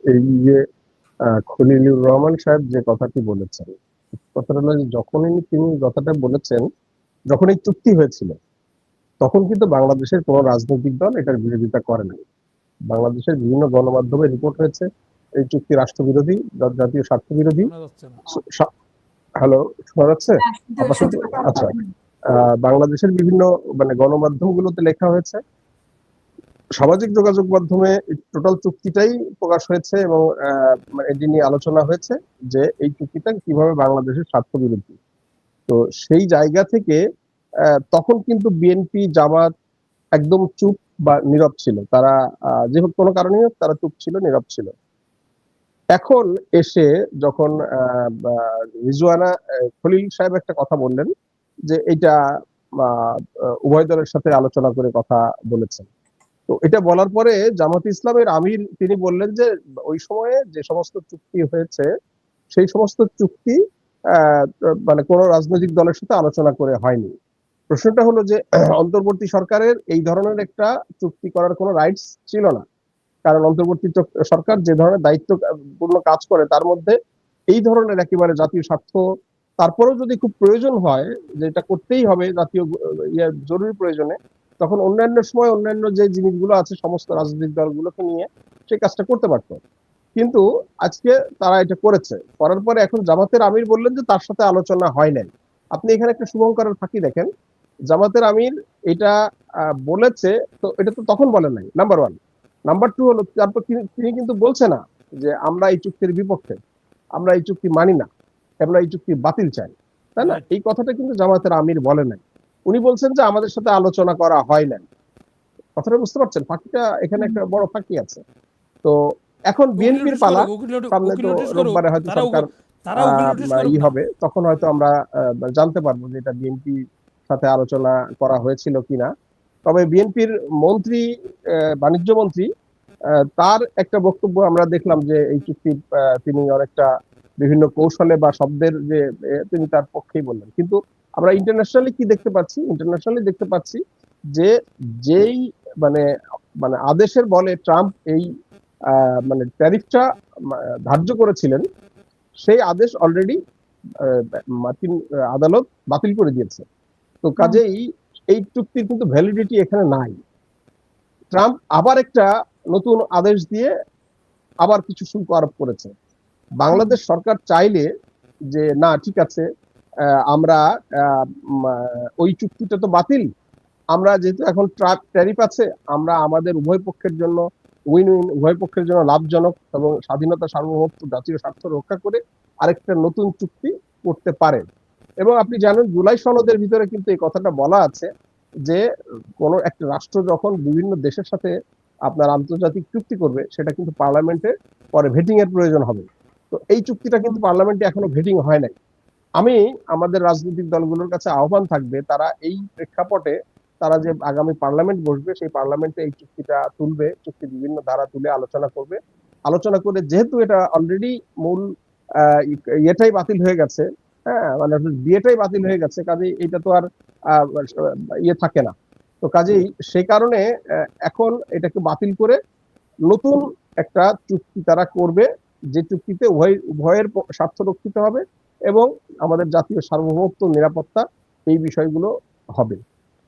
এই যে খলিলুর রহমান সাহেব যে কথাটি বলেছেন, কথাটা হলো যে যখনই তিনি কথাটা বলেছেন, যখন এই চুক্তি হয়েছিল, তখন কিন্তু বাংলাদেশের কোনো রাজনৈতিক দল এটার বিরোধিতা করে নাই। বাংলাদেশের বিভিন্ন গণমাধ্যমে রিপোর্ট হয়েছে এই চুক্তি রাষ্ট্রবিরোধী, জাতীয় স্বার্থ বিরোধী। হ্যালো, শোনা যাচ্ছে? আচ্ছা, বাংলাদেশের বিভিন্ন গণমাধ্যমগুলোতে লেখা হয়েছে, সামাজিক যোগাযোগ মাধ্যমে টোটাল চুক্তিটাই প্রকাশ হয়েছে এবং এটি নিয়ে আলোচনা হয়েছে যে এই চুক্তিটা কিভাবে বাংলাদেশের স্বার্থ বিরোধী। তো সেই জায়গা থেকে তখন কিন্তু বিএনপি, জামাত একদম চুপ বা নীরব ছিল। তারা যে হোক কোনো কারণে হোক তারা চুপ ছিল, নীরব ছিল। এখন এসে যখন রিজওয়ানা খলিল সাহেব একটা কথা বললেন যে এটা উভয় দলের সাথে আলোচনা করে কথা বলেছেন। তো এটা বলার পরে জামাত ইসলামের আমির তিনি বললেন যে ওই সময়ে যে সমস্ত চুক্তি হয়েছে সেই সমস্ত চুক্তি কোনো রাজনৈতিক দলের সাথে আলোচনা করে হয়নি। প্রশ্নটা হলো যে অন্তর্বর্তী সরকারের এই ধরনের একটা চুক্তি করার কোনো রাইটস ছিল না, কারণ অন্তর্বর্তী সরকার যে ধরনের দায়িত্বপূর্ণ কাজ করে তার মধ্যে এই ধরনের একেবারে জাতীয় স্বার্থ, তারপরেও যদি খুব প্রয়োজন হয় যে এটা করতেই হবে জাতীয় জরুরি প্রয়োজনে, তখন অন্যান্য সময় অন্যান্য যে জিনিসগুলো আছে সমস্ত রাজনৈতিক দলগুলোকে নিয়ে সেই কাজটা করতে পারতো। কিন্তু আজকে তারা এটা করেছে, করার পরে এখন জামাতের আমির বললেন যে তার সাথে আলোচনা হয় নাই। আপনি এখানে একটা শুভঙ্করের ফাঁকি দেখেন, জামাতের আমির এটা বলেছে, তো এটা তো তখন বলেন নাই, নাম্বার ওয়ান। নাম্বার টু হলো তারপর তিনি কিন্তু বলছে না যে আমরা এই চুক্তির বিপক্ষে, আমরা এই চুক্তি মানি না, আমরা এই চুক্তি বাতিল চাই, তাই না? এই কথাটা কিন্তু জামাতের আমির বলে নাই। উনি বলছেন যে আমাদের সাথে আলোচনা করা হয় নাই। কথাটা বুঝতে পারছেন? ফাঁকিটা এখানে একটা বড় ফাঁকি আছে। তো এখন বিএনপির পালা, সামনে তো রোববারে হয়তো সরকার হবে, তখন হয়তো আমরা জানতে পারবো যে এটা বিএনপি সাথে আলোচনা করা হয়েছিল কিনা। তবে বিএনপির মন্ত্রী, বাণিজ্য মন্ত্রী, তার একটা বক্তব্য আমরা দেখলাম যে এই চুক্তি তিনি অনেকটা বিভিন্ন কৌশলে বা শব্দের যে তিনি তার পক্ষেই বললেন। কিন্তু আমরা ইন্টারন্যাশনালি কি দেখতে পাচ্ছি? ইন্টারন্যাশনালি দেখতে পাচ্ছি যে যেই মানে মানে আদেশের বলে ট্রাম্প এই ট্যারিফটা ধার্য করেছিলেন, সেই আদেশ অলরেডি মার্কিন আদালত বাতিল করে দিয়েছে। তো কাজেই এই চুক্তির কিন্তু ভ্যালিডিটি এখানে নাই। ট্রাম্প আবার একটা নতুন আদেশ দিয়ে আবার কিছু শুল্ক আরোপ করেছে। বাংলাদেশ সরকার চাইলে যে না ঠিক আছে, আমরা ওই চুক্তিটা তো বাতিল, আমরা যেহেতু এখন ট্যারিফ আছে, আমরা আমাদের উভয় পক্ষের জন্য উইন উইন, উভয় পক্ষের জন্য লাভজনক এবং স্বাধীনতা, সার্বভৌমত্ব, জাতীয় স্বার্থ রক্ষা করে আরেকটা নতুন চুক্তি করতে পারে। এবং আপনি জানেন জুলাই সনদের ভিতরে কিন্তু এই কথাটা বলা আছে যে কোনো একটা রাষ্ট্র যখন বিভিন্ন দেশের সাথে আপনার আন্তর্জাতিক চুক্তি করবে সেটা কিন্তু পার্লামেন্টে পরে ভেটিং এর প্রয়োজন হবে। তো এই চুক্তিটা কিন্তু পার্লামেন্টে এখনো ভেটিং হয় নাই। আমি আমাদের রাজনৈতিক দলগুলোর কাছে আহ্বান থাকবে, তারা এই প্রেক্ষাপটে তারা যে আগামী পার্লামেন্ট বসবে সেই পার্লামেন্টে এই চুক্তিটা তুলবে, চুক্তি বিভিন্ন ধারা তুলে আলোচনা করবে। আলোচনা করে যেহেতু এটা অলরেডি মূল ইয়েটাই বাতিল হয়ে গেছে, হ্যাঁ, বিয়েটাই বাতিল হয়ে গেছে, কাজেই এটা তো আর ইয়ে থাকে না। তো কাজেই সেই কারণে এখন এটাকে বাতিল করে নতুন একটা চুক্তি তারা করবে, যে চুক্তিতে উভয়ের স্বার্থ রক্ষিত হবে এবং আমাদের জাতীয় সার্বভৌমত্ব, নিরাপত্তা, এই বিষয়গুলো হবে।